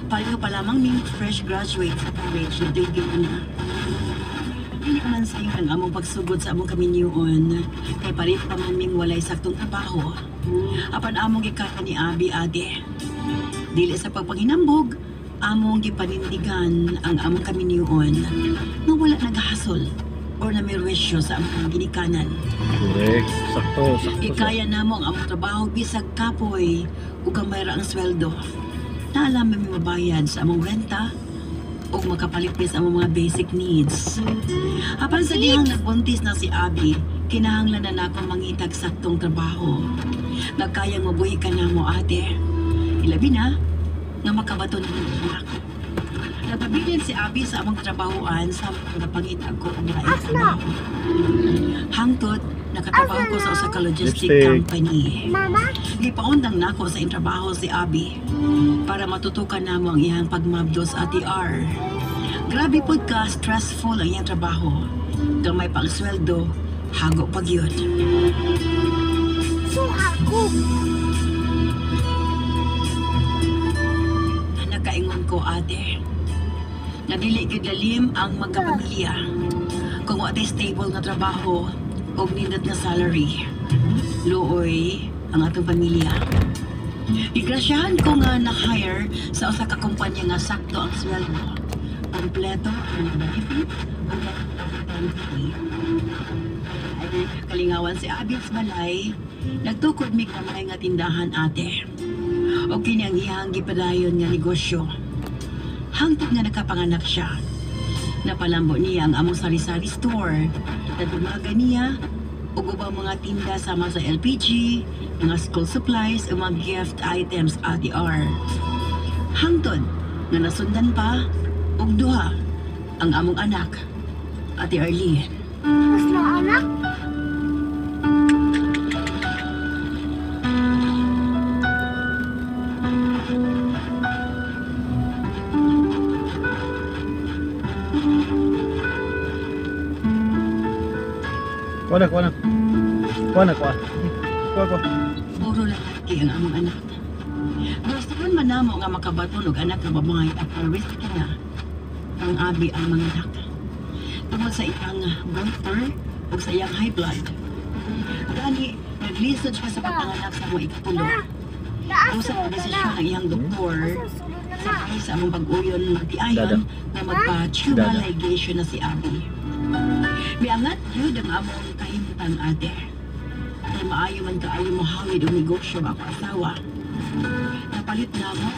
Pareho pa lamang ming fresh graduate sa college na dating na. Hindi man sa iyo ang among pagsugod sa among kaminyoon. Kay pareho pa man ming walay saktong trabaho. Apan among gikaka ni Abi ade. Dili sa pagpanghinambog, among gipanindigan ang among kaminyoon nga wala nagahasol or namirwisyo sa among ginikanan. Correct. Sakto, sakto. Ikaya namo ang among trabaho bisag kapoy ug mayra ang sweldo. Naalam mi mabayad sa among renta ug makapalipis ang mga basic needs. Apan sa dihang nagbuntis na si Abi, kinahanglan na nako mangitag saktong trabaho. Nagkayang mabuhi ka namo ate. Ilabi na nga makabaton ang anak. Nagpabilin si Abi sa among trabahoan sa pangitag ko ang mga trabaho. Hangtod, nakatrabaho ko sa usa ka logistic Lipstick. company. Mama? Gipaundang nako sa trabaho si Abi para matutukan namo ang iyang pagmabdos at ATR. Grabe pod ka stressful ang iyang trabaho. Gamay pa ang sweldo, hago pag yun. So ako. Nakaingon ko ate. Nadili gyud lalim ang magkapamilya. Kung wa tay stable nga trabaho ug nindot nga salary. Luoy ang atong pamilya. Igrasyahan ko nga na-hire sa usa ka kumpanya nga sakto ang sweldo. Kompleto ang mga benefits ug ay kalingawan si Abis Balay, nagtukod mi kamay nga tindahan ate. O kini ang iyang gipadayon nga negosyo. Hangtod nga nakapanganak siya. Napalambo niya ang among sari-sari store. Nadumaga niya ug ubang mga tinda sama sa LPG, mga school supplies ug mga gift items ATR. Hangtod nga nasundan pa og duha ang among anak, Ate Arlene. Mas na anak? Kuha na, kuha na. Kuha na, kuha. Kuha, kuha. Puro lalaki ang among anak. Gusto man namo nga makabaton og anak nga babae at risk na ang Abi ang mga anak. Tungod sa iyang birther o sa iyang high blood. Gani, naglisod siya sa pagpanganak sa mga ikatulo. Ang sa desisyon ng iyang doktor sakay sa among pag-uyon magtiayon na magpa-tumor ligation na si Abi. Miangat yun ang among kahimutan ate. Kaya maayo man kaayo mohawid o negosyo ako asawa. Napalit na mo